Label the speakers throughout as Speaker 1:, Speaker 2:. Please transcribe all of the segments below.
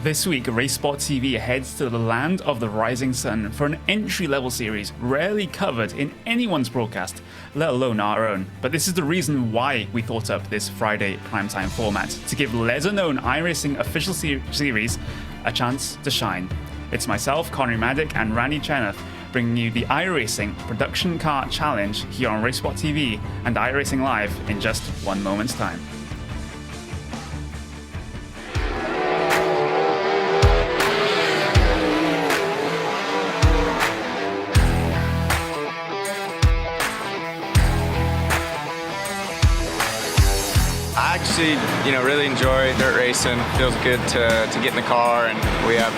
Speaker 1: This week, Race Sport TV heads to the land of the rising sun for an entry-level series rarely covered in anyone's broadcast, let alone our own. But this is the reason why we thought up this Friday primetime format, to give lesser-known iRacing official series a chance to shine. It's myself, Connery Maddock, and Randy Cheneth bringing you the iRacing Production Car Challenge here on Race Sport TV and iRacing Live in just one moment's time.
Speaker 2: I actually, really enjoy dirt racing. Feels good to get in the car, and we have,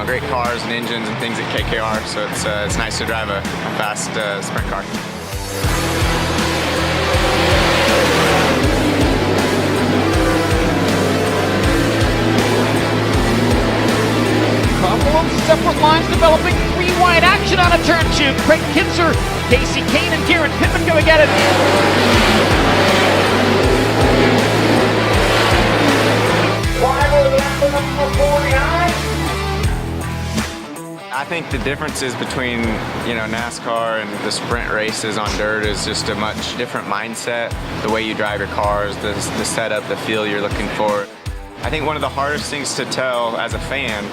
Speaker 2: great cars and engines and things at KKR, so it's nice to drive a fast sprint car.
Speaker 3: Couple of separate lines developing, three wide action on a turn two. Craig Kinzer, Casey Kane, and Kieran Pittman going at it.
Speaker 2: I think the differences between, NASCAR and the sprint races on dirt is just a much different mindset. The way you drive your cars, the setup, the feel you're looking for. I think one of the hardest things to tell as a fan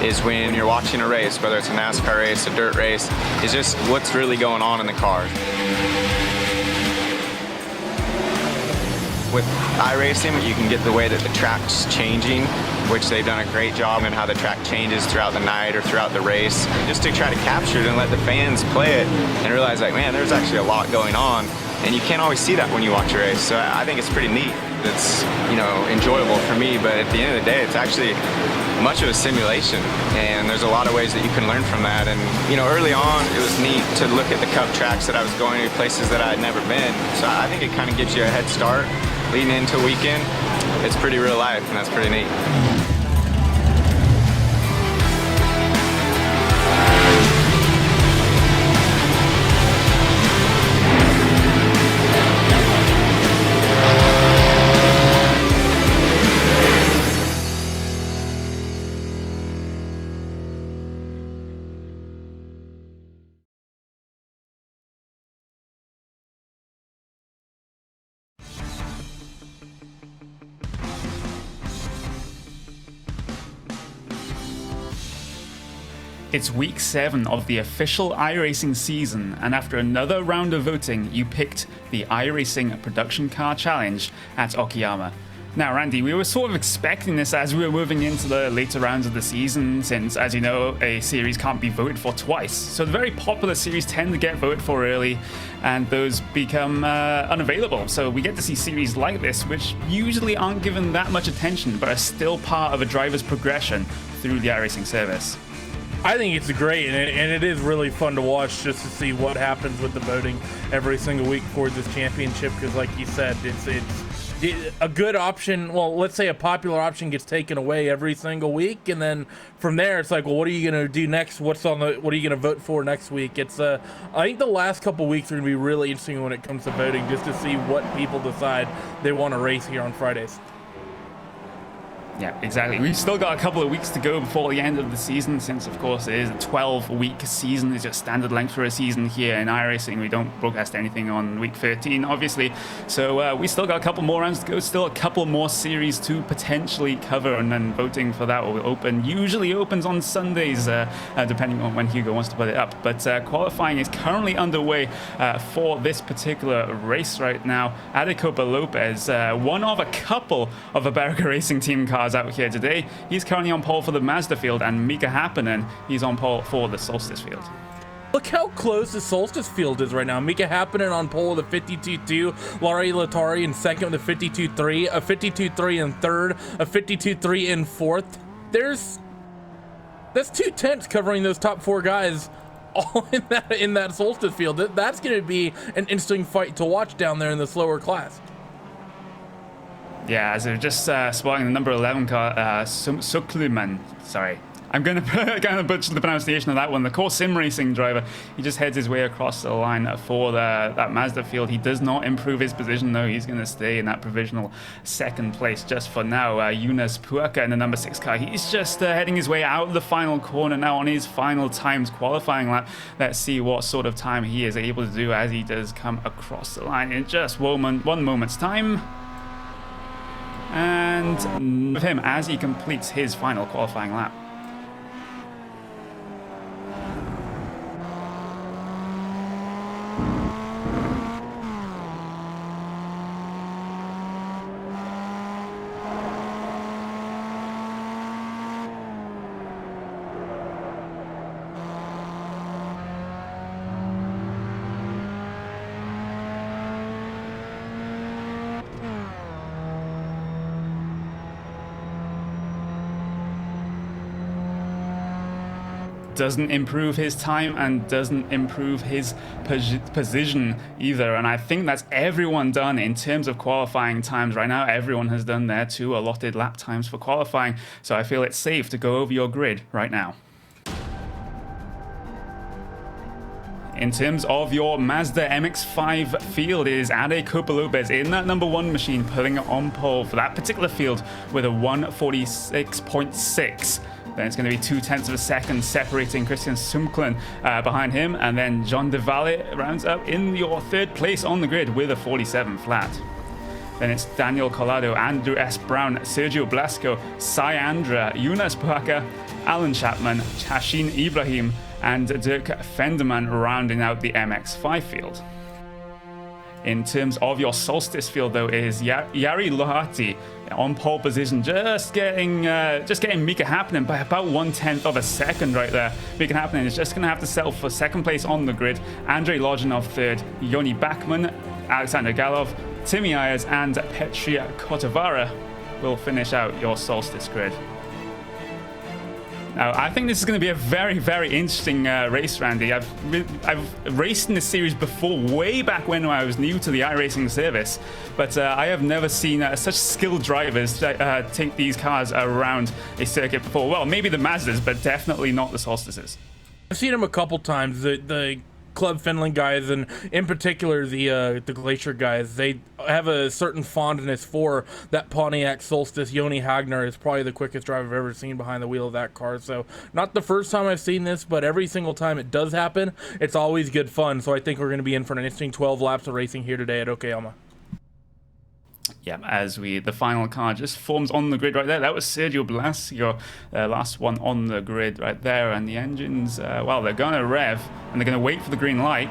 Speaker 2: is when you're watching a race, whether it's a NASCAR race, a dirt race, is just what's really going on in the car. With iRacing, you can get the way that the track's changing, which they've done a great job in how the track changes throughout the night or throughout the race, just to try to capture it and let the fans play it and realize, like, man, there's actually a lot going on, and you can't always see that when you watch a race. So I think it's pretty neat. It's, enjoyable for me, but at the end of the day, it's actually much of a simulation, and there's a lot of ways that you can learn from that. And early on, it was neat to look at the Cup tracks that I was going to, places that I had never been. So I think it kind of gives you a head start leading into a weekend. It's pretty real life, and that's pretty neat.
Speaker 1: It's week 7 of the official iRacing season, and after another round of voting, you picked the iRacing Production Car Challenge at Okayama. Now, Randy, we were sort of expecting this as we were moving into the later rounds of the season, since, as you know, a series can't be voted for twice. So the very popular series tend to get voted for early, and those become unavailable. So we get to see series like this, which usually aren't given that much attention, but are still part of a driver's progression through the iRacing service.
Speaker 4: I think it's great, and it is really fun to watch just to see what happens with the voting every single week for this championship, because like you said, it's a good option. Well, let's say a popular option gets taken away every single week, and then from there it's like, well, what are you going to do next? What are you going to vote for next week? It's I think the last couple weeks are going to be really interesting when it comes to voting, just to see what people decide they want to race here on Fridays.
Speaker 1: Yeah, exactly. We've still got a couple of weeks to go before the end of the season, since, of course, it is a 12-week season. It's just standard length for a season here in iRacing. We don't broadcast anything on week 13, obviously. So we still got a couple more rounds to go, still a couple more series to potentially cover, and then voting for that will open. Usually opens on Sundays, depending on when Hugo wants to put it up. But qualifying is currently underway for this particular race right now. Adecopa Lopez, one of a couple of America Racing Team cars out here today. He's currently on pole for the Mazda field, and Mika Happinen, he's on pole for the Solstice field.
Speaker 4: Look how close the Solstice field is right now. Mika Happinen on pole with a 52.2, Laurie Latari in second with a 52.3, a 52.3 in third, a 52.3 in fourth. That's 2 tenths covering those top 4 guys all in that Solstice field. That's going to be an interesting fight to watch down there in the slower class.
Speaker 1: Yeah, as they're just spotting the number 11 car, Sukluman. Sorry, I'm going to butcher the pronunciation of that one. The core sim racing driver. He just heads his way across the line for that Mazda field. He does not improve his position, though. He's going to stay in that provisional second place just for now. Yunus Puaka in the number 6 car. He's just heading his way out of the final corner now on his final times qualifying lap. Let's see what sort of time he is able to do as he does come across the line in just one moment's time. And with him as he completes his final qualifying lap. Doesn't improve his time and doesn't improve his position either. And I think that's everyone done in terms of qualifying times right now. Everyone has done their 2 allotted lap times for qualifying. So I feel it's safe to go over your grid right now. In terms of your Mazda MX-5 field, is Ade Copa-Lopez in that number 1 machine, putting it on pole for that particular field with a 146.6. Then it's going to be 0.2 of a second separating Christian Sumklen behind him. And then John De Valle rounds up in your 3rd place on the grid with a 47 flat. Then it's Daniel Collado, Andrew S. Brown, Sergio Blasco, Sai Andra, Yunus Puaka, Alan Chapman, Hashin Ibrahim, and Dirk Fenderman rounding out the MX-5 field. In terms of your Solstice field, though, is Yari Lohati on pole position, just getting Mika Hakkinen by about 1/10 of a second right there. Mika Hakkinen is just going to have to settle for 2nd place on the grid. Andrei Loginov 3rd, Yoni Bachmann, Alexander Galov, Timmy Ayers, and Petria Kotavara will finish out your Solstice grid. Now, I think this is going to be a very, very interesting race, Randy. I've raced in this series before, way back when I was new to the iRacing service, but I have never seen such skilled drivers take these cars around a circuit before. Well, maybe the Mazdas, but definitely not the Solstices.
Speaker 4: I've seen them a couple times. The Club Finland guys, and in particular the Glacier guys, they have a certain fondness for that Pontiac Solstice. Joni Hagner is probably the quickest driver I've ever seen behind the wheel of that car. So not the first time I've seen this, but every single time it does happen, it's always good fun. So I think we're going to be in for an interesting 12 laps of racing here today at Okayama.
Speaker 1: Yeah, as the final car just forms on the grid right there. That was Sergio Blasco, last one on the grid right there. And the engines, well, they're going to rev, and they're going to wait for the green light.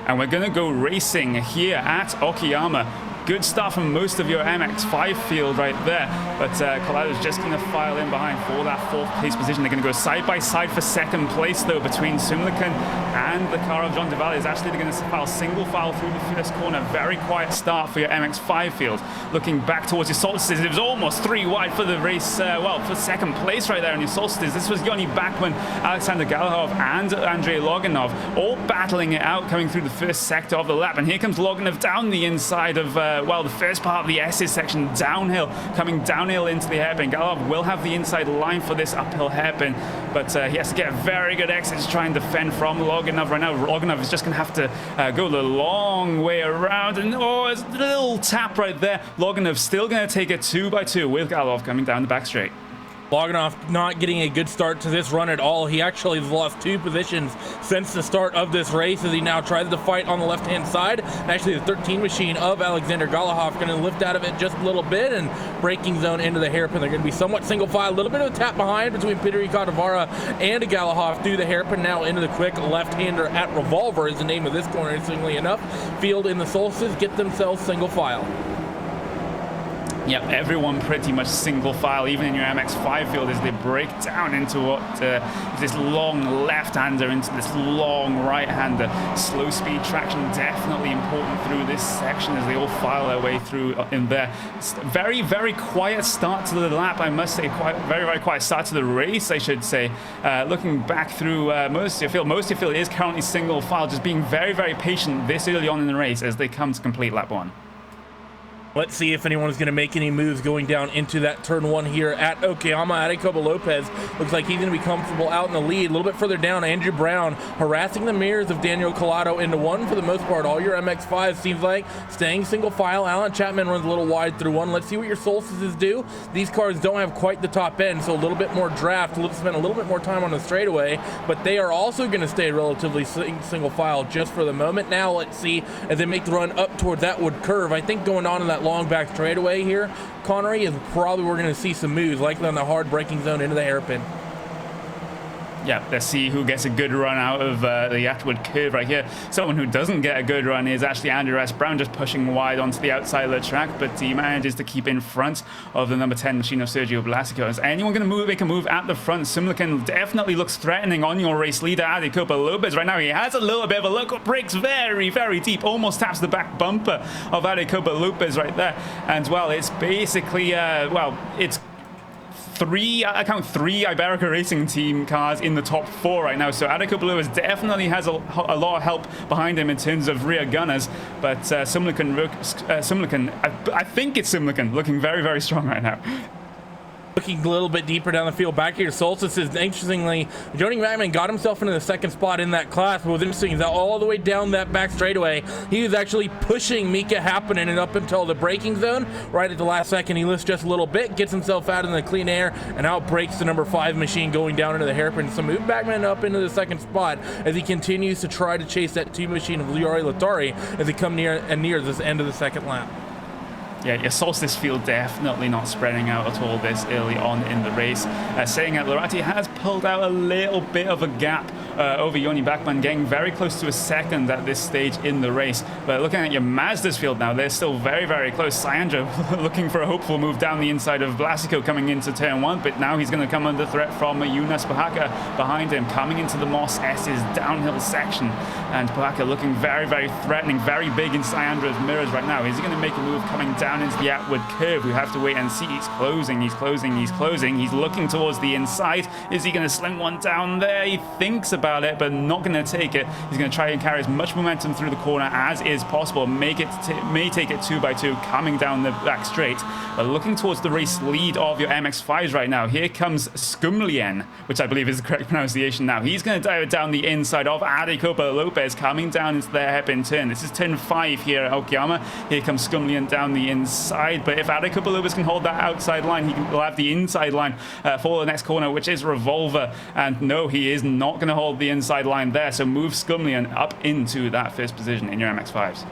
Speaker 1: And we're going to go racing here at Okayama. Good start from most of your MX-5 field right there, but Colado's just going to file in behind for that 4th place position. They're going to go side by side for 2nd place, though, between Sumlikan and the car of John De Valle. Is actually going to file single file through the 1st corner. Very quiet start for your MX-5 field. Looking back towards your Solstices, it was almost 3 wide for the race, well, for 2nd place right there in your Solstices. This was Yoni Bachmann, Alexander Galahov, and Andrei Loginov, all battling it out, coming through the 1st sector of the lap. And here comes Loginov down the inside of well, the first part of the S's section, downhill, coming downhill into the hairpin. Galov will have the inside line for this uphill hairpin, but he has to get a very good exit to try and defend from Loginov right now. Loginov is just going to have to go the long way around, and oh, it's a little tap right there. Loginov still going to take it 2 by 2 with Galov coming down the back straight.
Speaker 4: Loginov not getting a good start to this run at all. He actually has lost 2 positions since the start of this race as he now tries to fight on the left-hand side. Actually, the 13 machine of Alexander Galahov going to lift out of it just a little bit, and braking zone into the hairpin. They're going to be somewhat single file. A little bit of a tap behind between Petri Kotavara and Galahov through the hairpin, now into the quick left-hander at Revolver is the name of this corner, interestingly enough. Field in the Solstice get themselves single file.
Speaker 1: Yep, everyone pretty much single file, even in your MX-5 field, as they break down into what this long left-hander into this long right-hander. Slow speed traction definitely important through this section as they all file their way through in there. Very, very quiet start to the lap, I must say. Very, very quiet start to the race, I should say. Looking back through most of your field is currently single file, just being very, very patient this early on in the race as they come to complete lap 1.
Speaker 4: Let's see if anyone's going to make any moves going down into that turn 1 here at Okayama. Adecobo Lopez looks like he's going to be comfortable out in the lead. A little bit further down, Andrew Brown harassing the mirrors of Daniel Collado into 1 for the most part. All your MX-5 seems like staying single file. Alan Chapman runs a little wide through 1. Let's see what your Solstices do. These cars don't have quite the top end, so a little bit more draft, spend a little bit more time on the straightaway, but they are also going to stay relatively single file just for the moment. Now let's see as they make the run up towards that wood curve. I think going on in that long back straightaway here, Connery, is probably we're going to see some moves, likely on the hard braking zone into the hairpin.
Speaker 1: Yeah, let's see who gets a good run out of the Atwood curve right here. Someone who doesn't get a good run is actually Andrew S. Brown, just pushing wide onto the outside of the track, but he manages to keep in front of the number 10 machine of Sergio Blasico. Is anyone going to make a move at the front? Simlican definitely looks threatening on your race leader, Adecobo Lopez. Right now, he has a little bit of a look, brakes very, very deep, almost taps the back bumper of Adecobo Lopez right there. And, well, it's basically, it's I count 3 Iberica Racing Team cars in the top 4 right now. So Adecobo Lopez definitely has a lot of help behind him in terms of rear gunners. But Simlican, I think it's Simlican, looking very, very strong right now.
Speaker 4: Looking a little bit deeper down the field, back here, Solstice is interestingly, Joni Magman got himself into the 2nd spot in that class. But what's interesting is that all the way down that back straightaway, he was actually pushing Mika Happinen and up until the braking zone. Right at the last second, he lifts just a little bit, gets himself out in the clean air, and out brakes the number 5 machine going down into the hairpin. So move Bagman up into the 2nd spot as he continues to try to chase that 2 machine of Liori Latari as they come near this end of the 2nd lap.
Speaker 1: Yeah, your Solstice field definitely not spreading out at all this early on in the race. Saying that Lorati has pulled out a little bit of a gap over Joni Bachmann, getting very close to a 2nd at this stage in the race. But looking at your Mazda's field now, they're still very, very close. Sayandra looking for a hopeful move down the inside of Blasico coming into turn 1, but now he's going to come under threat from Jonas Pohaka behind him, coming into the Moss S's downhill section. And Pohaka looking very, very threatening, very big in Sayandra's mirrors right now. Is he going to make a move coming down into the outward curve? We have to wait and see. He's closing, he's closing, he's closing. He's looking towards the inside. Is he going to sling one down there? He thinks about it, but not going to take it. He's going to try and carry as much momentum through the corner as is possible. May take it 2 by 2 coming down the back straight. But looking towards the race lead of your MX-5s right now. Here comes Skumlien, which I believe is the correct pronunciation now. He's going to dive it down the inside of Adecobo Lopez, coming down into their hairpin turn. This is turn 5 here at Okayama. Here comes Skumlien down the inside, but if Adecobo Lopez can hold that outside line, he'll have the inside line for the next corner, which is Revolver. And no, he is not going to hold the inside line there, so move Skumlien up into that 1st position in your MX-5s.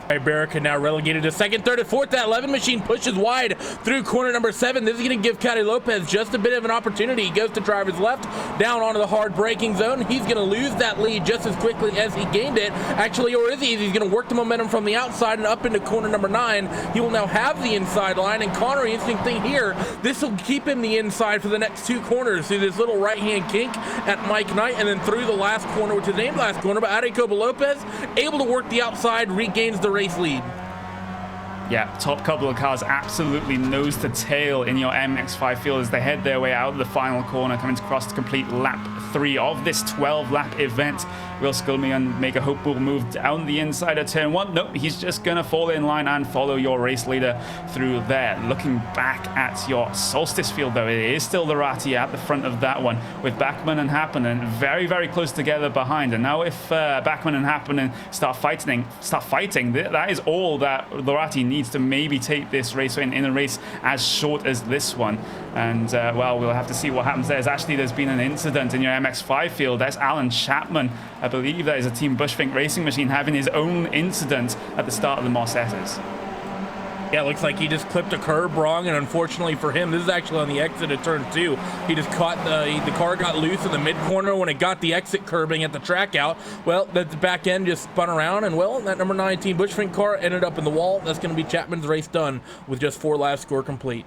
Speaker 4: Iberica now relegated to 2nd, 3rd, and 4th. That 11 machine pushes wide through corner number 7. This is going to give Caddy Lopez just a bit of an opportunity. He goes to driver's left, down onto the hard braking zone. He's going to lose that lead just as quickly as he gained it. Actually, or is he? He's going to work the momentum from the outside and up into corner number 9. He will now have the inside line, and Connery, interesting thing here, this will keep him the inside for the next 2 corners through this little right-hand kink at Mike Knight, and then through the last corner, which is named last corner, but Adecobo Lopez able to work the outside, regains the race lead.
Speaker 1: Yeah, top couple of cars absolutely nose to tail in your MX-5 field as they head their way out of the final corner, coming across to complete lap 3 of this 12-lap event. Will Skulmian make a hopeful move down the inside of turn 1? Nope, he's just going to fall in line and follow your race leader through there. Looking back at your Solstice field, though, it is still Lorati at the front of that one, with Bachmann and Happinen very, very close together behind. And now if Bachmann and Happinen start fighting, that is all that Lorati needs to maybe take this race in a race as short as this one. And, well, we'll have to see what happens there. There's been an incident in your MX-5 field. That's Alan Chapman. I believe that is a Team Bushfink racing machine having his own incident at the start of the Moss S's.
Speaker 4: Yeah, it looks like he just clipped a curb wrong, and unfortunately for him, this is actually on the exit of turn 2. He just caught the car got loose in the mid-corner when it got the exit curbing at the track out. Well, the back end just spun around, and well, that number 19 Bushfink car ended up in the wall. That's going to be Chapman's race done with just 4 laps score complete.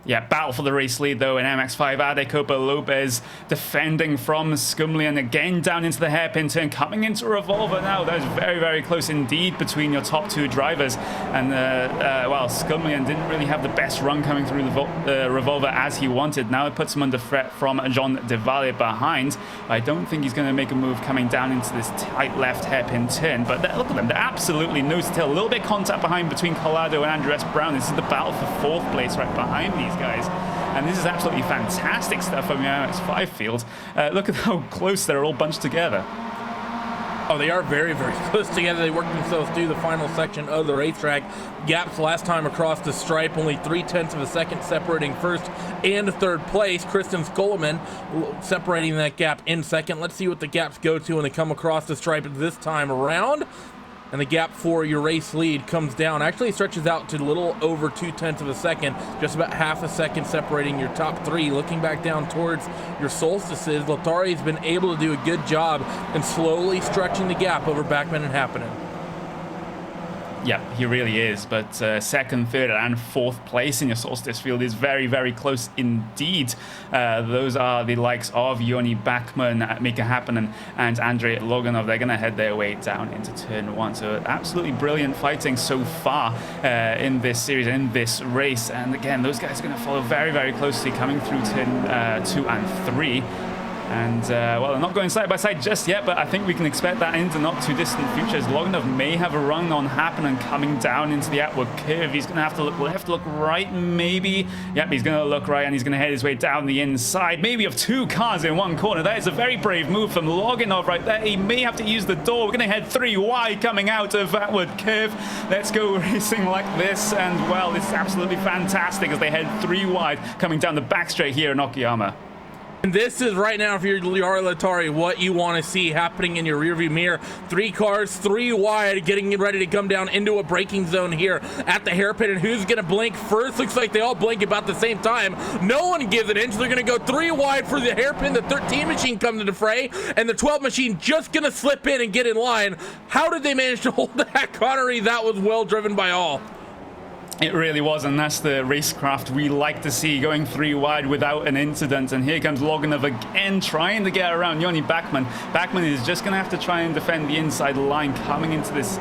Speaker 1: Yeah, battle for the race lead, though, in MX-5. Adecopa Lopez defending from Skumlian, again down into the hairpin turn, coming into Revolver now. That was very, very close indeed between your top two drivers. And, well, Skumlian didn't really have the best run coming through the Revolver as he wanted. Now it puts him under threat from John Devalle behind. I don't think he's going to make a move coming down into this tight left hairpin turn. But look at them, they're absolutely nose to tail. A little bit of contact behind between Collado and Andres Brown. This is the battle for 4th place right behind these guys, and this is absolutely fantastic stuff from the MX-5 field. Look at how close they're all bunched together.
Speaker 4: Oh, they are very, very close together. They worked themselves through the final section of the racetrack. Gaps last time across the stripe, only 0.3 of a second separating first and third place. Kristen Skolman separating that gap in second. Let's see what the gaps go to when they come across the stripe this time around. And the gap for your race lead comes down. Actually stretches out to a little over 0.2 of a second, just about half a second separating your top three. Looking back down towards your Solstices, Latari's been able to do a good job in slowly stretching the gap over Backman and Happinen.
Speaker 1: Yeah, he really is. But second, third, and 4th place in your Solstice field is very, very close indeed. Those are the likes of Yoni Backman, Mika Happinen, and Andrei Loganov. They're going to head their way down into turn 1. So absolutely brilliant fighting so far in this series, in this race. And again, those guys are going to follow very, very closely coming through turn 2 and 3. And, well, they're not going side by side just yet, but I think we can expect that in the not too distant future, as Loganov may have a run on Happinen coming down into the outward curve. He's going to have to look left, look right, maybe. Yep, he's going to look right, and he's going to head his way down the inside, maybe of 2 cars in one corner. That is a very brave move from Loganov right there. He may have to use the door. We're going to head 3 wide coming out of outward curve. Let's go racing like this, and, well, it's absolutely fantastic as they head 3 wide coming down the back straight here in Okayama.
Speaker 4: And this is right now, if you're Latari, what you want to see happening in your rearview mirror. 3 cars, 3 wide, getting ready to come down into a braking zone here at the hairpin. And who's going to blink first? Looks like they all blink about the same time. No one gives an inch. They're going to go 3 wide for the hairpin. The 13 machine comes to the fray, and the 12 machine just going to slip in and get in line. How did they manage to hold that, Connery? That was well driven by all.
Speaker 1: It really was, and that's the racecraft we like to see, going 3 wide without an incident. And here comes Loganov again, trying to get around Yoni Backman. Backman is just going to have to try and defend the inside line coming into this,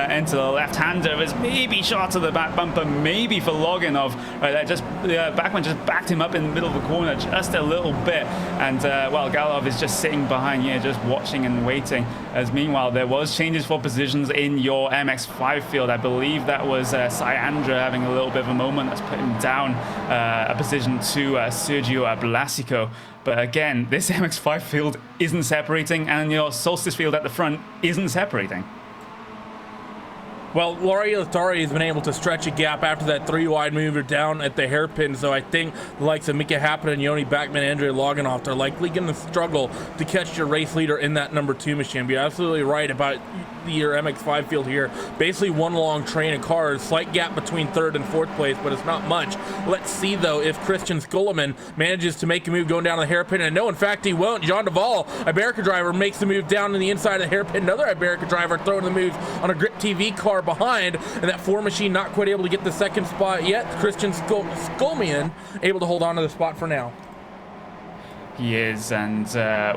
Speaker 1: into the left-hander. There's maybe shot to the back bumper, maybe for Loganov. Backman just backed him up in the middle of the corner just a little bit. And, well, Galov is just sitting behind here, just watching and waiting. As meanwhile, there was changes for positions in your MX-5 field. I believe that was Syandra having a little bit of a moment. That's put him down a position to Sergio Blasico. But again, this MX-5 field isn't separating, and your Solstice field at the front isn't separating.
Speaker 4: Well, Laurie Latari has been able to stretch a gap after that 3 wide mover down at the hairpin, so I think the likes of Mika Happinen, Yoni Backman, Andrei Loganov are likely going to struggle to catch your race leader in that number 2 machine. But you're absolutely right about your MX-5 field here. Basically one long train of cars, slight gap between 3rd and 4th place, but it's not much. Let's see, though, if Christian Skolman manages to make a move going down the hairpin, and no, in fact, he won't. John Duvall, Iberica driver, makes the move down to the inside of the hairpin. Another Iberica driver throwing the move on a Grip TV car behind, and that 4 machine not quite able to get the 2nd spot yet. Christian Skolmian able to hold on to the spot for now.
Speaker 1: He is, and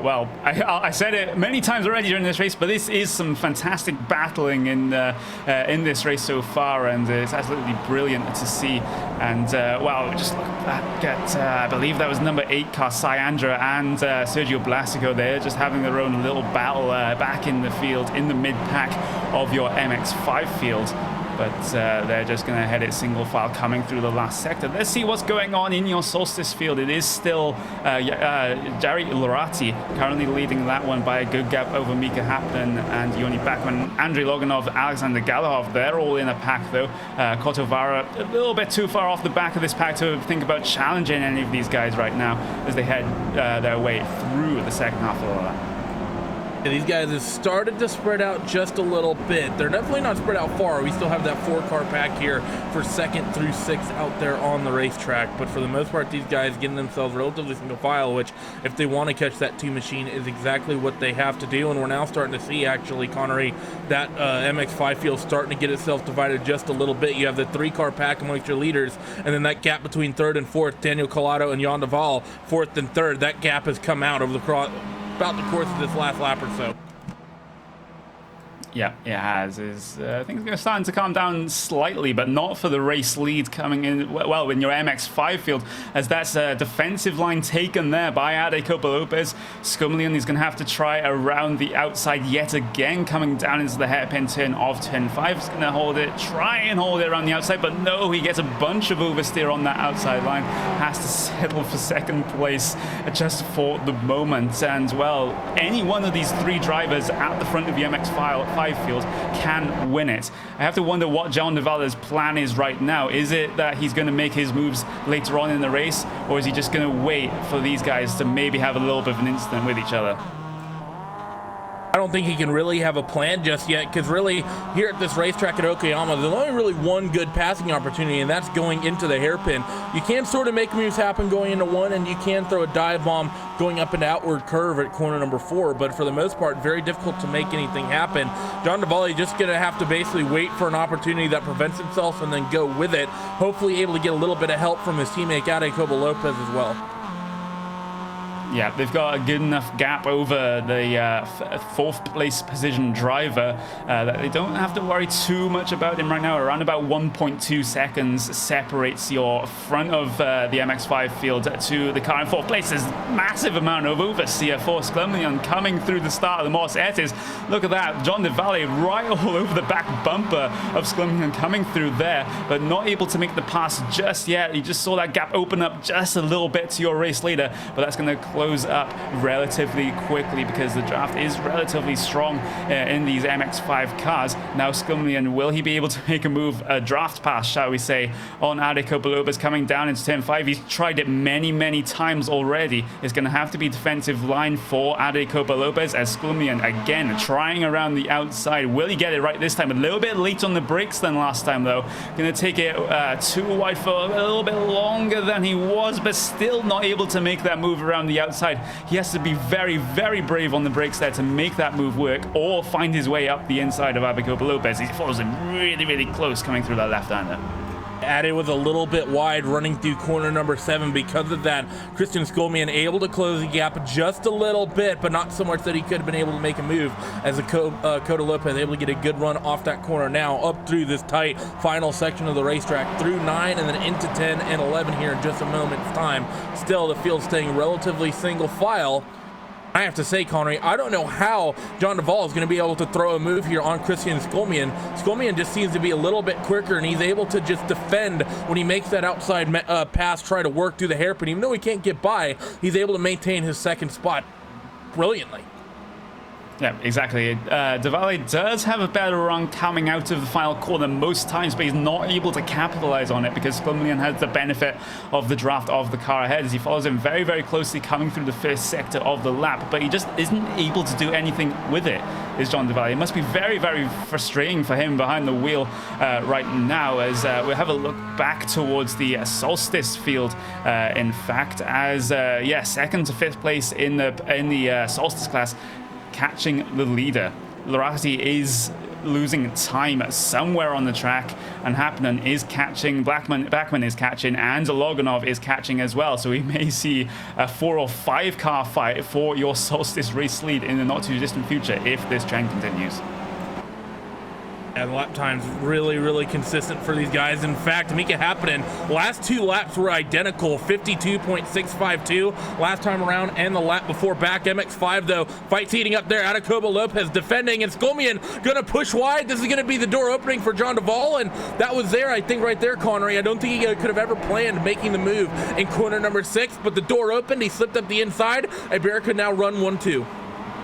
Speaker 1: well, I said it many times already during this race, but this is some fantastic battling in this race so far, and it's absolutely brilliant to see. And well, just look back at I believe that was number 8 car, Syandra, and Sergio Blasico. They're just having their own little battle back in the field, in the mid-pack of your MX-5 field. But they're just going to head it single file coming through the last sector. Let's see what's going on in your Solstice field. It is still Jari Lorati currently leading that one by a good gap over Mika Happinen and Yoni Backman. Andrei Loganov, Alexander Galohov, they're all in a pack though. Kotovara a little bit too far off the back of this pack to think about challenging any of these guys right now as they head their way through the second half of the lap.
Speaker 4: Yeah, these guys have started to spread out just a little bit. They're definitely not spread out far. We still have that 4-car pack here for 2nd through 6th out there on the racetrack. But for the most part, these guys getting themselves relatively single file, which if they want to catch that 2 machine is exactly what they have to do. And we're now starting to see, actually, Connery, that MX-5 field starting to get itself divided just a little bit. You have the 3-car pack amongst your leaders, and then that gap between 3rd and 4th, Daniel Collado and Jan de Waal, 4th and 3rd, that gap has come out over about the course of this last lap or so.
Speaker 1: Yeah, it has. Things are starting to calm down slightly, but not for the race lead coming in, well, in your MX-5 field, as that's a defensive line taken there by Ade Copa-Lopez. Skumlian is going to have to try around the outside yet again, coming down into the hairpin turn of turn 5. He's going to hold it, try and hold it around the outside, but no, he gets a bunch of oversteer on that outside line. Has to settle for 2nd place just for the moment. And, well, any one of these 3 drivers at the front of the MX-5 field can win it. I have to wonder what John de Waal's plan is right now. Is it that he's going to make his moves later on in the race, or is he just going to wait for these guys to maybe have a little bit of an incident with each other?
Speaker 4: I don't think he can really have a plan just yet, because really here at this racetrack at Okayama, there's only really one good passing opportunity, and that's going into the hairpin. You can sort of make moves happen going into 1, and you can throw a dive bomb going up an outward curve at corner number 4, but for the most part, very difficult to make anything happen. John de Waal just going to have to basically wait for an opportunity that prevents himself and then go with it, hopefully able to get a little bit of help from his teammate Ade Copa-Lopez as well.
Speaker 1: Yeah, they've got a good enough gap over the 4th place position driver that they don't have to worry too much about him right now. Around about 1.2 seconds separates your front of the MX-5 field to the car in 4th place. There's massive amount of oversteer for Skumlian coming through the start of the Mos Etis. Look at that, John de Waal right all over the back bumper of Skumlian coming through there, but not able to make the pass just yet. You just saw that gap open up just a little bit to your race leader, but that's going to close up relatively quickly because the draft is relatively strong in these MX-5 cars. Now Skumlian, will he be able to make a draft pass, shall we say, on Ade Copa-Lopez coming down into turn 5? He's tried it many times already. It's going to have to be defensive line for Ade Copa-Lopez as Skumlian again trying around the outside. Will he get it right this time? A little bit late on the brakes than last time though. Going to take it too wide for a little bit longer than he was, but still not able to make that move around the outside. He has to be very brave on the brakes there to make that move work, or find his way up the inside of Ade Copa-Lopez. He follows him really close coming through that left-hander.
Speaker 4: Ade was a little bit wide running through corner number 7. Because of that, Christian Skolmian able to close the gap just a little bit, but not so much that he could have been able to make a move, as Coda Lopez able to get a good run off that corner now up through this tight final section of the racetrack through 9 and then into 10 and 11 here in just a moment's time. Still, the field staying relatively single file. I have to say, Connery, I don't know how John de Waal is going to be able to throw a move here on Christian Skolmian. Skolmian just seems to be a little bit quicker, and he's able to just defend when he makes that outside pass, try to work through the hairpin. Even though he can't get by, he's able to maintain his 2nd spot brilliantly.
Speaker 1: Yeah, exactly. De Waal does have a better run coming out of the final corner most times, but he's not able to capitalize on it because Skumlian has the benefit of the draft of the car ahead as he follows him very closely coming through the 1st sector of the lap, but he just isn't able to do anything with it, is John de Waal. It must be very frustrating for him behind the wheel right now as we have a look back towards the Solstice field, in fact, as 2nd to 5th place in the Solstice class, catching the leader. Larati is losing time somewhere on the track, and Happenin is catching, Backman is catching, and Loganov is catching as well. So we may see a 4 or 5 car fight for your Solstice race lead in the not too distant future if this trend continues.
Speaker 4: And lap times really consistent for these guys. In fact, Mika Happinen, last 2 laps were identical, 52.652 last time around and the lap before back. MX-5 though, fights heating up there. Ade Copa-Lopez defending, and Skolmian gonna push wide. This is gonna be the door opening for John de Waal, and that was there, I think, right there, Connery. I don't think he could have ever planned making the move in corner number 6, but the door opened, he slipped up the inside. Iberica now run 1-2.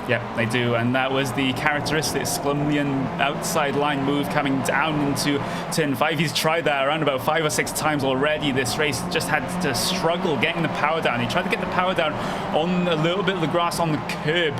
Speaker 1: Yeah, they do, and that was the characteristic Scumlian outside line move coming down into turn 5. He's tried that around about 5 or 6 times already this race, just had to struggle getting the power down. He tried to get the power down on a little bit of the grass on the curb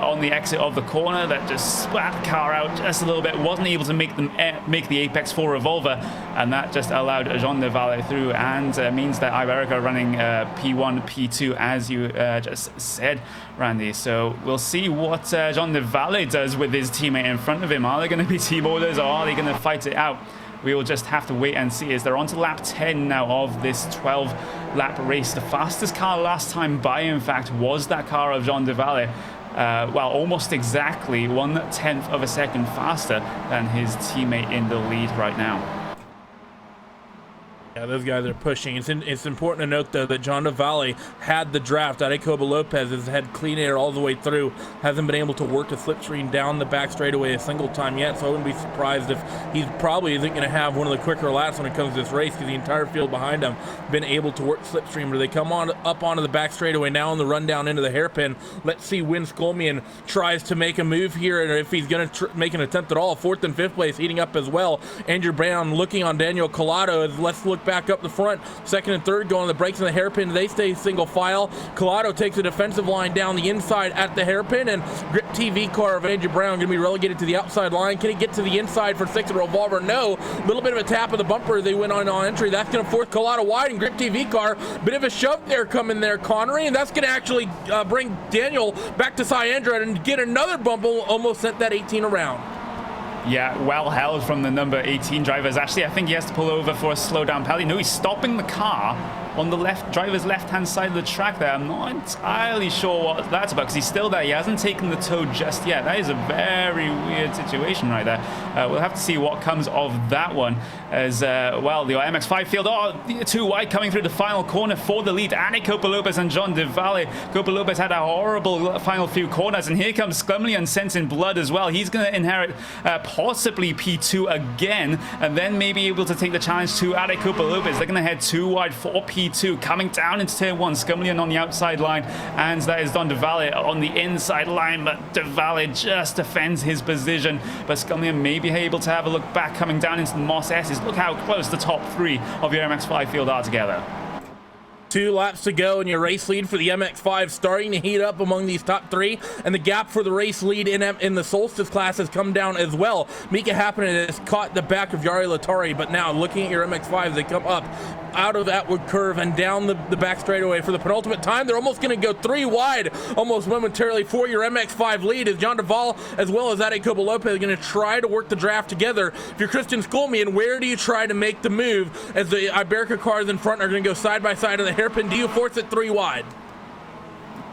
Speaker 1: on the exit of the corner. That just spat the car out just a little bit, wasn't able to make the Apex 4 revolver, and that just allowed Jean de Valle through, and means that iRacing are running P1, P2, as you just said, Randy. So we'll see what Jean de Valle does with his teammate in front of him. Are they going to be team orders, or are they going to fight it out? We will just have to wait and see, as they're on to lap 10 now of this 12-lap race. The fastest car last time by, in fact, was that car of Jean de Valle. Well, almost exactly 1/10 of a second faster than his teammate in the lead right now.
Speaker 4: Yeah, those guys are pushing. It's important to note, though, that Jean de Valle had the draft. Adecoba Lopez has had clean air all the way through. Hasn't been able to work the slipstream down the back straightaway a single time yet, so I wouldn't be surprised if he probably isn't going to have one of the quicker laps when it comes to this race, because the entire field behind him been able to work slipstream. But they come on up onto the back straightaway now on the rundown into the hairpin. Let's see when Skolmian tries to make a move here, and if he's going to make an attempt at all. 4th and 5th place heating up as well. Andrew Brown looking on Daniel Collado as let's look back up the front. 2nd and 3rd going on the brakes in the hairpin. They stay single file. Collado takes a defensive line down the inside at the hairpin, and Grip TV car of Andrew Brown going to be relegated to the outside line. Can he get to the inside for 6th revolver? No. A little bit of a tap of the bumper. They went on entry. That's going to force Collado wide, and Grip TV car, bit of a shove there coming there, Connery, and that's going to actually bring Daniel back to Cyandra and get another bump. Almost sent that 18 around.
Speaker 1: Yeah, well held from the number 18 drivers. Actually, I think he has to pull over for a slowdown penalty. No, he's stopping the car on the driver's left-hand side of the track there. I'm not entirely sure what that's about, because he's still there. He hasn't taken the tow just yet. That is a very weird situation right there. We'll have to see what comes of that one, as well, the MX-5 field, too wide coming through the final corner for the lead. Adecopa Lopez and Jean de Valle. Copa Lopez had a horrible final few corners, and here comes Scumlian sensing blood as well. He's going to inherit possibly P2 again, and then maybe able to take the challenge to Adecopa Lopez. They're going to head too wide for P2. Coming down into turn 1, Scumlian on the outside line, and that is Don de Valle on the inside line, but de Valle just defends his position. But Scumlian may be able to have a look back coming down into the Moss S's. Look how close the top 3 of your MX-5 field are together.
Speaker 4: 2 laps to go, and your race lead for the MX-5 starting to heat up among these top 3, and the gap for the race lead in the Solstice class has come down as well. Mika Happinen has caught the back of Yari Latari, but now looking at your MX-5, they come up out of Atwood curve and down the back straightaway for the penultimate time. They're almost going to go 3 wide almost momentarily for your MX-5 lead, as Jean de Valle as well as Adecopa Lopez are going to try to work the draft together. If you're Christian Skolmian, where do you try to make the move, as the Iberica cars in front are going to go side by side on the hairpin? Do you force it 3 wide?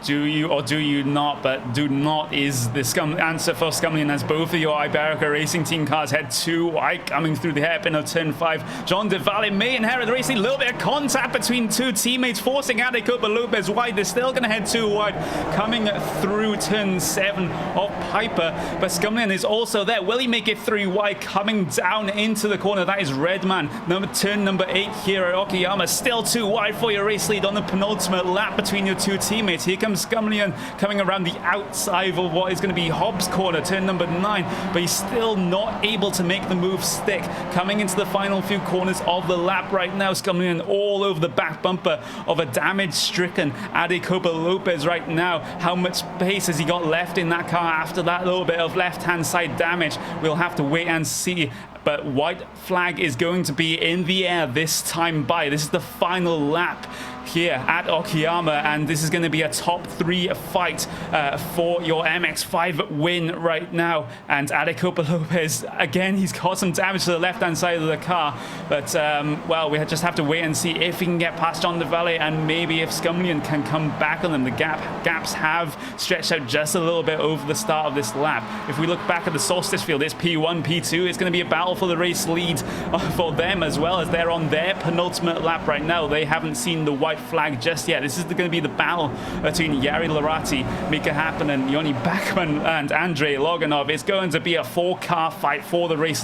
Speaker 1: Do you or do you not? But do not is the answer for Scumlian, as both of your Iberica Racing Team cars head too wide coming through the hairpin of turn 5. Jean de Valle may inherit the racing. A little bit of contact between 2 teammates, forcing Adecopa Lopez wide. They're still going to head too wide coming through turn 7 of Piper. But Scumlian is also there. Will he make it 3 wide coming down into the corner? That is Redman. Turn number 8 here at Okayama. Still too wide for your race lead on the penultimate lap between your 2 teammates. Here comes Scumlian coming around the outside of what is going to be Hobbs' corner, turn number 9, but he's still not able to make the move stick. Coming into the final few corners of the lap right now, Scumlian all over the back bumper of a damage-stricken Adecopa Lopez right now. How much pace has he got left in that car after that little bit of left-hand side damage? We'll have to wait and see. But white flag is going to be in the air this time by. This is the final lap here at Okayama, and this is going to be a top 3 fight for your MX-5 win right now. And Adecopa Lopez, again, he's got some damage to the left-hand side of the car, but well, we just have to wait and see if he can get past Jean de Valle, and maybe if Scumlian can come back on them. The gaps have stretched out just a little bit over the start of this lap. If we look back at the Solstice field, it's P1, P2. It's going to be a battle for the race lead for them, as well as they're on their penultimate lap right now. They haven't seen the white white flag just yet. This is going to be the battle between Jari Lorati, Mika Hakkinen, Joni Bäckman, and Andrei Loganov. It's going to be a 4-car fight for the race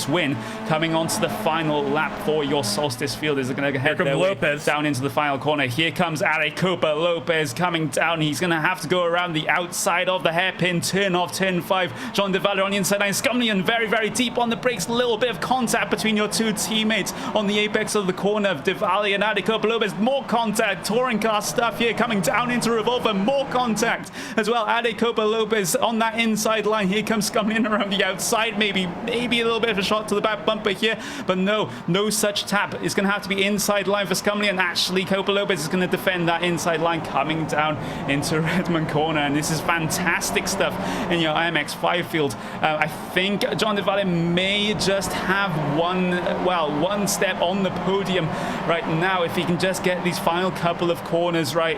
Speaker 1: win. Coming onto the final lap for your Solstice field is going to head their way down into the final corner. Here comes Arecopa Lopez coming down. He's going to have to go around the outside of the hairpin turn off turn 5. John de Valle on the inside line. Skumlian very, very deep on the brakes. A little bit of contact between your two teammates on the apex of the corner of de Valle and Arecopa Lopez. More contact. Touring car stuff here coming down into Revolver. More contact as well. Arecopa Lopez on that inside line. Here comes Skumlian around the outside. Maybe a little bit of a shot to the back bumper here, but no such tap. It's going to have to be inside line for Skumlian. Actually, Copa Lopez is going to defend that inside line coming down into Redmond corner, and this is fantastic stuff in your MX-5 field. I think John de Valle may just have one step on the podium right now if he can just get these final couple of corners right.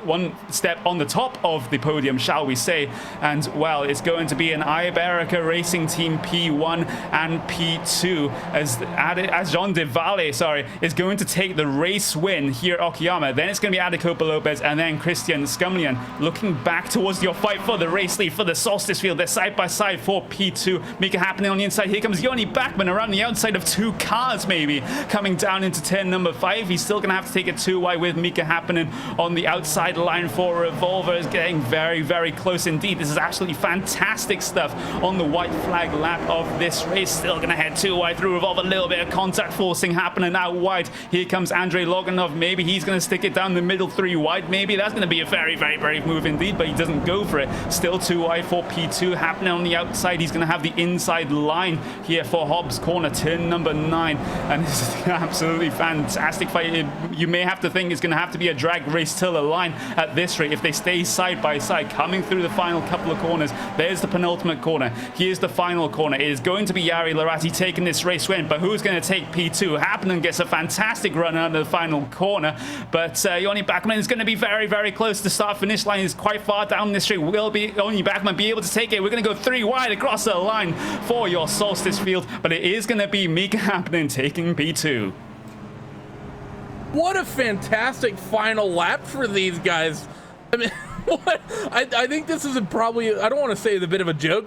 Speaker 1: One step on the top of the podium, shall we say. And, well, it's going to be an Iberica Racing Team P1 and P2 as John de Valle, is going to take the race win here at Okayama. Then it's going to be Arecopa Lopez and then Christian Skumlian looking back towards your fight for the race lead for the Solstice field. They're side by side for P2. Mika Hakkinen on the inside. Here comes Joni Bäckman around the outside of 2 cars, maybe, coming down into turn number 5. He's still going to have to take it 2 wide with Mika Hakkinen on the outside line for Revolver. Is getting very, very close indeed. This is absolutely fantastic stuff on the white flag lap of this race. Still going to head 2 wide through Revolver. A little bit of contact forcing happening out wide. Here comes Andrei Loganov. Maybe he's going to stick it down the middle 3 wide. Maybe that's going to be a very, very brave move indeed, but he doesn't go for it. Still 2 wide for P2 happening on the outside. He's going to have the inside line here for Hobbs corner, turn number 9. And this is an absolutely fantastic fight. You may have to think it's going to have to be a drag race till the line at this rate if they stay side by side coming through the final couple of corners. There's the penultimate corner. Here's the final corner. It is going to be Jari Lorati taking this race win, but who's going to take P2? Hakkinen gets a fantastic run out of the final corner, but Joni Bäckman is going to be very, very close. The start finish line is quite far down this straight. Will Joni Bäckman be able to take it? We're going to go 3 wide across the line for your Solstice field, but it is going to be Mika Hakkinen taking P2.
Speaker 4: What a fantastic final lap for these guys. I mean, I think this is probably, I don't want to say a bit of a joke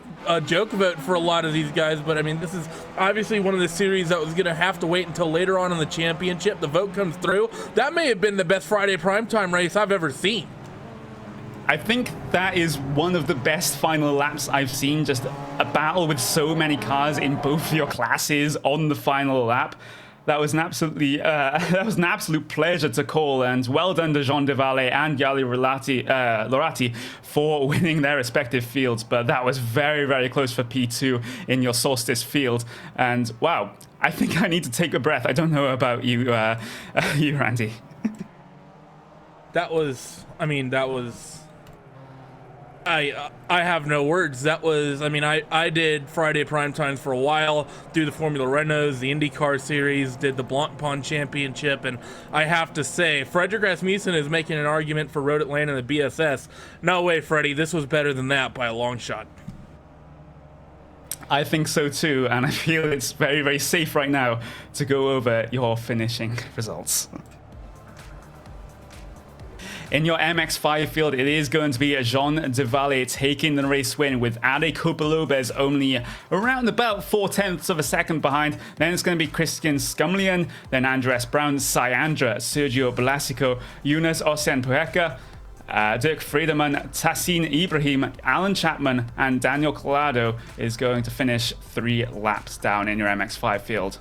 Speaker 4: vote for a lot of these guys, but I mean, this is obviously one of the series that was going to have to wait until later on in the championship. The vote comes through. That may have been the best Friday primetime race I've ever seen.
Speaker 1: I think that is one of the best final laps I've seen. Just a battle with so many cars in both your classes on the final lap. That was an absolute pleasure to call, and well done to Jean de Valle and Jari Lorati for winning their respective fields. But that was very, very close for P2 in your Solstice field. And wow, I think I need to take a breath. I don't know about you, Randy.
Speaker 4: I have no words. That was, I mean, I did Friday primetimes for a while, do the Formula Renaults, the IndyCar series, did the Blancpain Championship, and I have to say, Frederick Rasmussen is making an argument for Road Atlanta and the BSS. No way, Freddie, this was better than that by a long shot.
Speaker 1: I think so too, and I feel it's very, very safe right now to go over your finishing results. In your MX-5 field, it is going to be Jean de Valle taking the race win with Arecopa Lopez only around about 0.4 of a second behind. Then it's going to be Christian Skumlian, then Andres Brown, Sayandra, Sergio Blasico, Yunus Osenpueka, Dirk Friedemann, Tassin Ibrahim, Alan Chapman, and Daniel Collado is going to finish 3 laps down in your MX-5 field.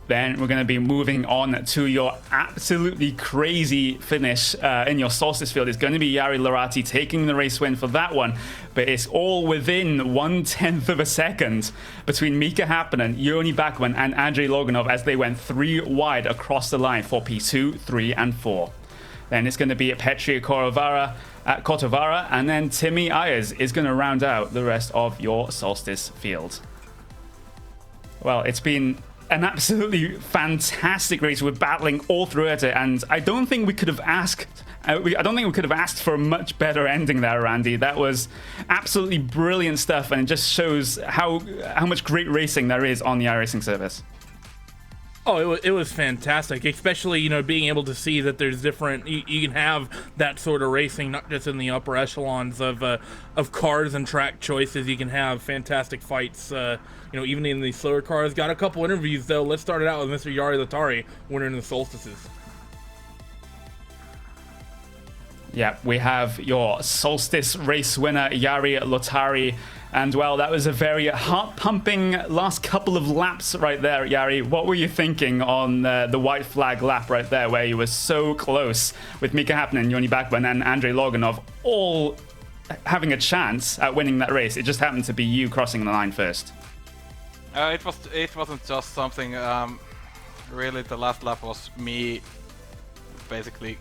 Speaker 1: Then we're going to be moving on to your absolutely crazy finish in your Solstice field. It's going to be Jari Lorati taking the race win for that one, but it's all within 0.1 of a second between Mika Hakkinen, Joni Bäckman, and Andrei Loganov as they went 3 wide across the line for P2, 3, and 4. Then it's going to be Petri Kotovara, and then Timmy Ayers is going to round out the rest of your Solstice field. Well, it's been an absolutely fantastic race. We're battling all throughout it, and I don't think we could have asked for a much better ending there, Randy. That was absolutely brilliant stuff, and it just shows how much great racing there is on the iRacing service.
Speaker 4: Oh, it was fantastic, especially, you know, being able to see that there's different, you can have that sort of racing, not just in the upper echelons of cars and track choices. You can have fantastic fights, you know, even in the slower cars. Got a couple interviews, though. Let's start it out with Mr. Jari Latari, winner in the Solstices.
Speaker 1: Yeah, we have your Solstice race winner, Jari Latari. And, well, that was a very heart-pumping last couple of laps right there, Jari. What were you thinking on the white flag lap right there, where you were so close with Mika Hakkinen, Joni Backman, and Andrei Loganov all having a chance at winning that race? It just happened to be you crossing the line first.
Speaker 5: It wasn't just something. Really, the last lap was me basically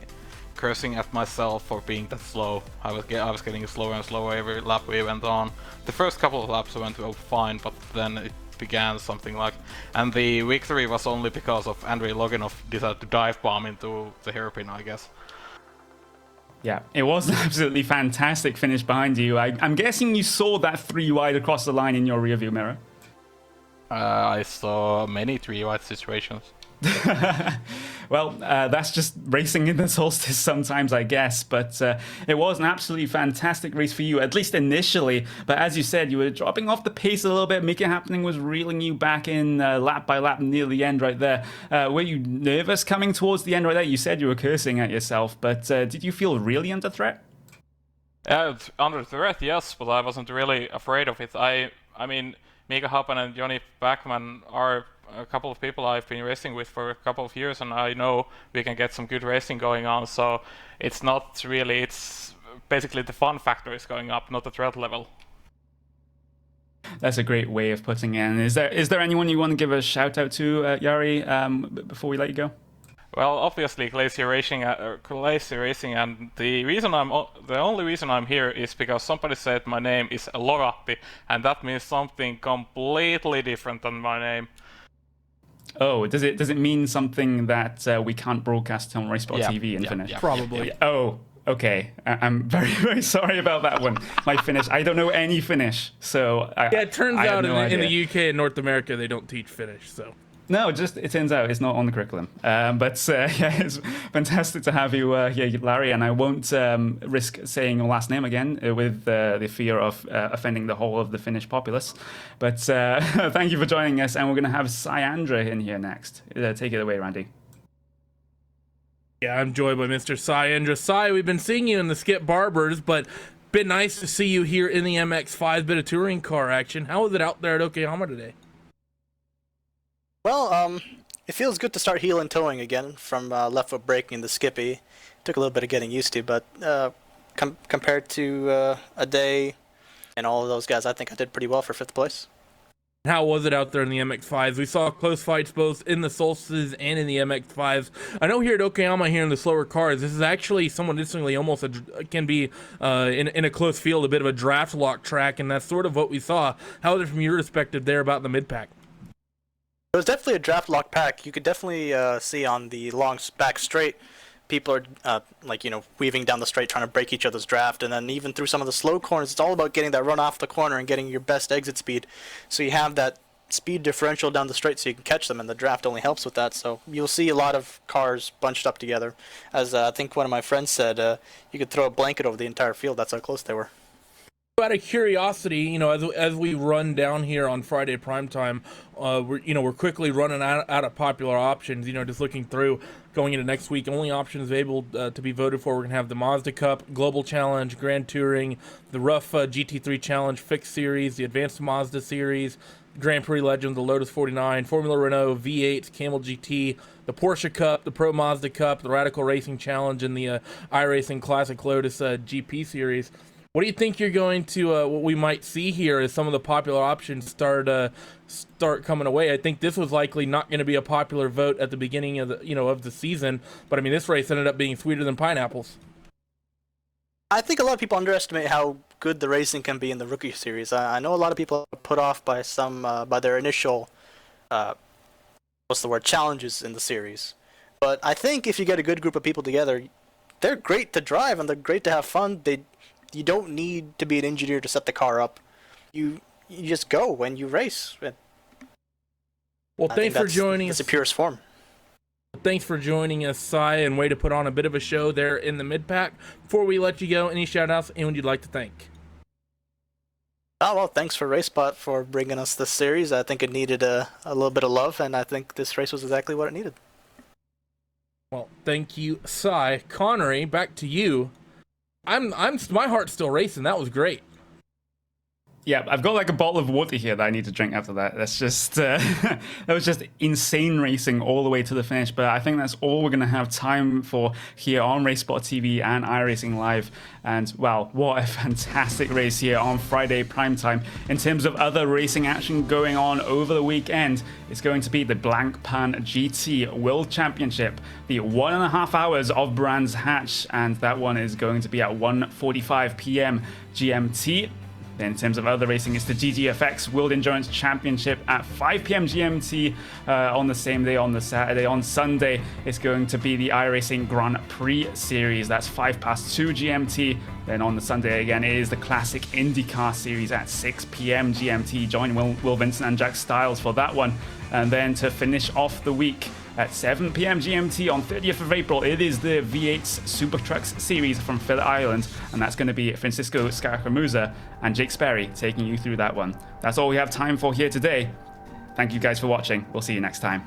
Speaker 5: cursing at myself for being that slow. I was getting slower and slower every lap we went on. The first couple of laps went fine, but then it began something like... And the victory was only because of Andrei Loganov decided to dive bomb into the hairpin, I guess.
Speaker 1: Yeah, it was an absolutely fantastic finish behind you. I'm guessing you saw that 3 wide across the line in your rearview mirror.
Speaker 5: I saw many 3 wide situations.
Speaker 1: Well, that's just racing in the Solstice sometimes, I guess. But it was an absolutely fantastic race for you, at least initially. But as you said, you were dropping off the pace a little bit. Mika Hakkinen was reeling you back in lap by lap near the end right there. Were you nervous coming towards the end right there? You said you were cursing at yourself, but did you feel really under threat?
Speaker 5: Under threat, yes, but I wasn't really afraid of it. I mean, Mika Hakkinen and Joni Backman are a couple of people I've been racing with for a couple of years, and I know we can get some good racing going on, so it's not really, it's basically the fun factor is going up, not the threat level.
Speaker 1: That's a great way of putting it. Is there anyone you want to give a shout out to, Jari, before we let you go?
Speaker 5: Well, obviously Glacier Racing, and the only reason I'm here is because somebody said my name is Loratti, and that means something completely different than my name.
Speaker 1: Oh, does it mean something that we can't broadcast on Raceport TV in Finnish?
Speaker 4: Probably.
Speaker 1: Oh, okay. I'm very, very sorry about that one. My Finnish, I don't know any Finnish, so
Speaker 4: it turns out in the UK and North America they don't teach Finnish, so.
Speaker 1: No, it turns out it's not on the curriculum. But yeah, it's fantastic to have you here, Larry. And I won't risk saying your last name again with the fear of offending the whole of the Finnish populace. But thank you for joining us. And we're going to have Syandra in here next. Take it away, Randy.
Speaker 4: Yeah, I'm joined by Mr. Syandra. Sy, we've been seeing you in the Skip Barbers, but been nice to see you here in the MX-5 bit of touring car action. How was it out there at Okayama today?
Speaker 6: Well, it feels good to start heel and towing again from left foot braking the Skippy. Took a little bit of getting used to, but compared to a day and all of those guys, I think I did pretty well for 5th place.
Speaker 4: How was it out there in the MX-5s? We saw close fights both in the Solstices and in the MX-5s. I know here at Okayama, here in the slower cars, this is actually somewhat interestingly almost can be in a close field, a bit of a draft lock track, and that's sort of what we saw. How was it from your perspective there about the mid-pack?
Speaker 6: It was definitely a draft lock pack. You could definitely see on the long back straight, people are weaving down the straight trying to break each other's draft, and then even through some of the slow corners, it's all about getting that run off the corner and getting your best exit speed. So you have that speed differential down the straight so you can catch them, and the draft only helps with that. So you'll see a lot of cars bunched up together. As I think one of my friends said, you could throw a blanket over the entire field. That's how close they were.
Speaker 4: Out of curiosity, as we run down here on Friday primetime, we're quickly running out of popular options. Just looking through, going into next week, only options able to be voted for. We're gonna have the Mazda Cup, Global Challenge, Grand Touring, the Rough GT3 Challenge Fixed Series, the Advanced Mazda Series, Grand Prix Legends, the Lotus 49, Formula Renault V8, Camel GT, the Porsche Cup, the Pro Mazda Cup, the Radical Racing Challenge, and the iRacing Classic Lotus GP Series. What do you think you're going to, what we might see here as some of the popular options start coming away? I think this was likely not going to be a popular vote at the beginning of the season, but this race ended up being sweeter than pineapples.
Speaker 6: I think a lot of people underestimate how good the racing can be in the Rookie Series. I know a lot of people are put off by by their initial, challenges in the series. But I think if you get a good group of people together, they're great to drive and they're great to have fun. You don't need to be an engineer to set the car up. You just go when you race.
Speaker 4: Well, thanks for joining us.
Speaker 6: It's the purest form.
Speaker 4: Thanks for joining us, Sai, and way to put on a bit of a show there in the mid-pack. Before we let you go, any shout-outs, anyone you'd like to thank?
Speaker 6: Oh, well, thanks for RaceBot for bringing us this series. I think it needed a little bit of love, and I think this race was exactly what it needed.
Speaker 4: Well, thank you, Sai. Connery, back to you. My heart's still racing. That was great.
Speaker 1: Yeah, I've got like a bottle of water here that I need to drink after that. That's just, that was just insane racing all the way to the finish. But I think that's all we're going to have time for here on RaceSpot TV and iRacing Live. And, well, what a fantastic race here on Friday primetime. In terms of other racing action going on over the weekend, it's going to be the Blancpain GT World Championship, the 1.5 hours of Brands Hatch, and that one is going to be at 1:45 p.m. GMT. In terms of other racing, it's the GTFX World Endurance Championship at 5 p.m. GMT on the same day on the Saturday. On Sunday, it's going to be the iRacing Grand Prix Series. That's 2:05 GMT. Then on the Sunday again, it is the Classic IndyCar Series at 6 p.m. GMT. Join Will Vincent and Jack Stiles for that one. And then to finish off the week, at 7 p.m. GMT on 30th of April, it is the V8's Super Trucks Series from Phillip Island, and that's going to be Francisco Scaramuza and Jake Sperry taking you through that one. That's all we have time for here today. Thank you guys for watching. We'll see you next time.